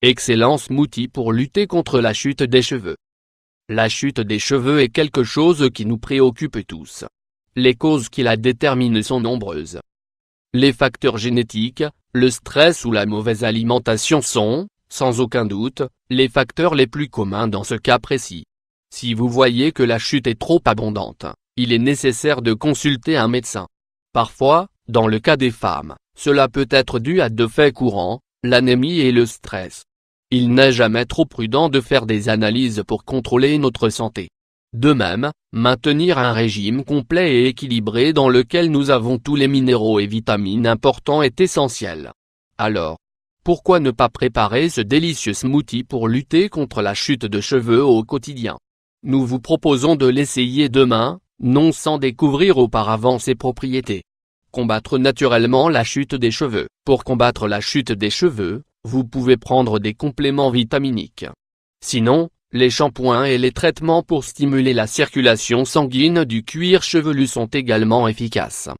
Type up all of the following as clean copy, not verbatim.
Excellent smoothie pour lutter contre la chute des cheveux. La chute des cheveux est quelque chose qui nous préoccupe tous. Les causes qui la déterminent sont nombreuses. Les facteurs génétiques, le stress ou la mauvaise alimentation sont, sans aucun doute, les facteurs les plus communs dans ce cas précis. Si vous voyez que la chute est trop abondante, il est nécessaire de consulter un médecin. Parfois, dans le cas des femmes, cela peut être dû à deux faits courants, l'anémie et le stress. Il n'est jamais trop prudent de faire des analyses pour contrôler notre santé. De même, maintenir un régime complet et équilibré dans lequel nous avons tous les minéraux et vitamines importants est essentiel. Alors, pourquoi ne pas préparer ce délicieux smoothie pour lutter contre la chute de cheveux au quotidien? Nous vous proposons de l'essayer demain, non sans découvrir auparavant ses propriétés. Combattre naturellement la chute des cheveux. Pour combattre la chute des cheveux, vous pouvez prendre des compléments vitaminiques. Sinon, les shampoings et les traitements pour stimuler la circulation sanguine du cuir chevelu sont également efficaces.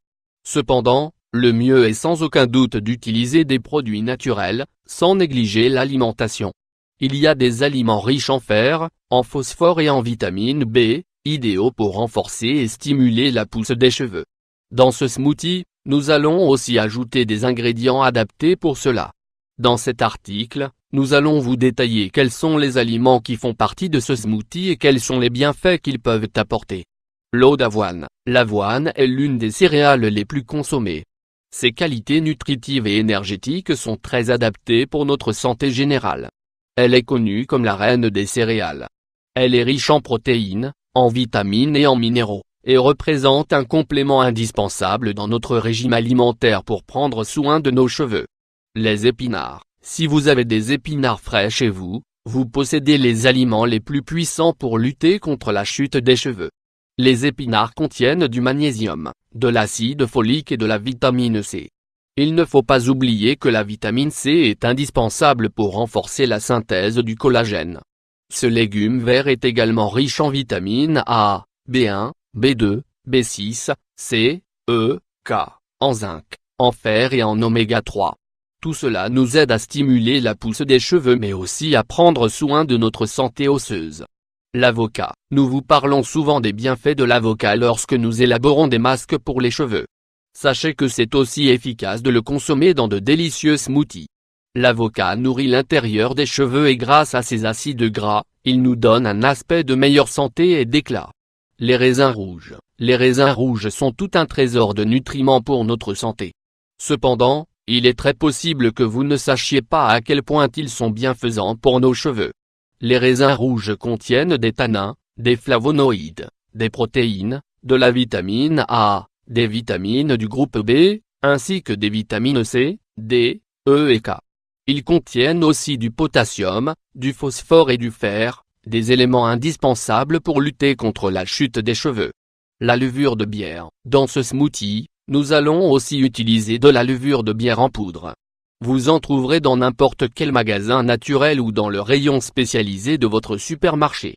Cependant, le mieux est sans aucun doute d'utiliser des produits naturels, sans négliger l'alimentation. Il y a des aliments riches en fer, en phosphore et en vitamine B, idéaux pour renforcer et stimuler la pousse des cheveux. Dans ce smoothie, nous allons aussi ajouter des ingrédients adaptés pour cela. Dans cet article, nous allons vous détailler quels sont les aliments qui font partie de ce smoothie et quels sont les bienfaits qu'ils peuvent apporter. L'eau d'avoine. L'avoine est l'une des céréales les plus consommées. Ses qualités nutritives et énergétiques sont très adaptées pour notre santé générale. Elle est connue comme la reine des céréales. Elle est riche en protéines, en vitamines et en minéraux, et représente un complément indispensable dans notre régime alimentaire pour prendre soin de nos cheveux. Les épinards. Si vous avez des épinards frais chez vous, vous possédez les aliments les plus puissants pour lutter contre la chute des cheveux. Les épinards contiennent du magnésium, de l'acide folique et de la vitamine C. Il ne faut pas oublier que la vitamine C est indispensable pour renforcer la synthèse du collagène. Ce légume vert est également riche en vitamines A, B1, B2, B6, C, E, K, en zinc, en fer et en oméga 3. Tout cela nous aide à stimuler la pousse des cheveux mais aussi à prendre soin de notre santé osseuse. L'avocat. Nous vous parlons souvent des bienfaits de l'avocat lorsque nous élaborons des masques pour les cheveux. Sachez que c'est aussi efficace de le consommer dans de délicieux smoothies. L'avocat nourrit l'intérieur des cheveux et grâce à ses acides gras, il nous donne un aspect de meilleure santé et d'éclat. Les raisins rouges. Les raisins rouges sont tout un trésor de nutriments pour notre santé. Cependant, il est très possible que vous ne sachiez pas à quel point ils sont bienfaisants pour nos cheveux. Les raisins rouges contiennent des tanins, des flavonoïdes, des protéines, de la vitamine A, des vitamines du groupe B, ainsi que des vitamines C, D, E et K. Ils contiennent aussi du potassium, du phosphore et du fer, des éléments indispensables pour lutter contre la chute des cheveux. La levure de bière. Dans ce smoothie, nous allons aussi utiliser de la levure de bière en poudre. Vous en trouverez dans n'importe quel magasin naturel ou dans le rayon spécialisé de votre supermarché.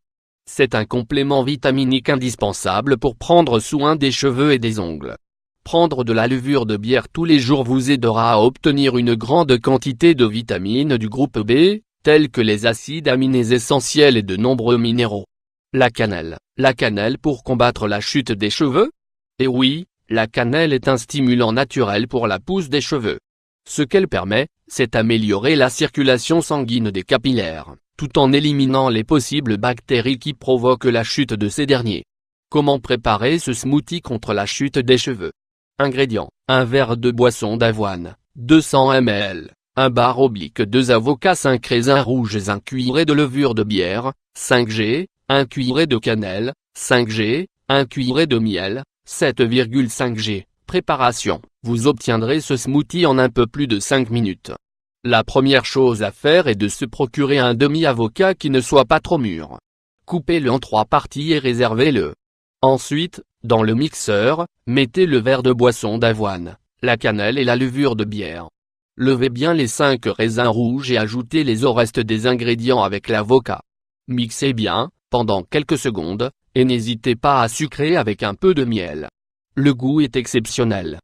C'est un complément vitaminique indispensable pour prendre soin des cheveux et des ongles. Prendre de la levure de bière tous les jours vous aidera à obtenir une grande quantité de vitamines du groupe B, tels que les acides aminés essentiels et de nombreux minéraux. La cannelle. La cannelle pour combattre la chute des cheveux? Et oui, la cannelle est un stimulant naturel pour la pousse des cheveux. Ce qu'elle permet, c'est améliorer la circulation sanguine des capillaires, tout en éliminant les possibles bactéries qui provoquent la chute de ces derniers. Comment préparer ce smoothie contre la chute des cheveux? Ingrédients. Un verre de boisson d'avoine, 200 ml, un bar oblique 2 avocats 5 raisins rouges 1 cuillerée de levure de bière, 5 g, 1 cuillerée de cannelle, 5 g, 1 cuillerée de miel, 7,5 g. Préparation. Vous obtiendrez ce smoothie en un peu plus de 5 minutes. La première chose à faire est de se procurer un demi-avocat qui ne soit pas trop mûr. Coupez-le en 3 parties et réservez-le. Ensuite, dans le mixeur, mettez le verre de boisson d'avoine, la cannelle et la levure de bière. Levez bien les 5 raisins rouges et ajoutez-les au reste des ingrédients avec l'avocat. Mixez bien, pendant quelques secondes, et n'hésitez pas à sucrer avec un peu de miel. Le goût est exceptionnel,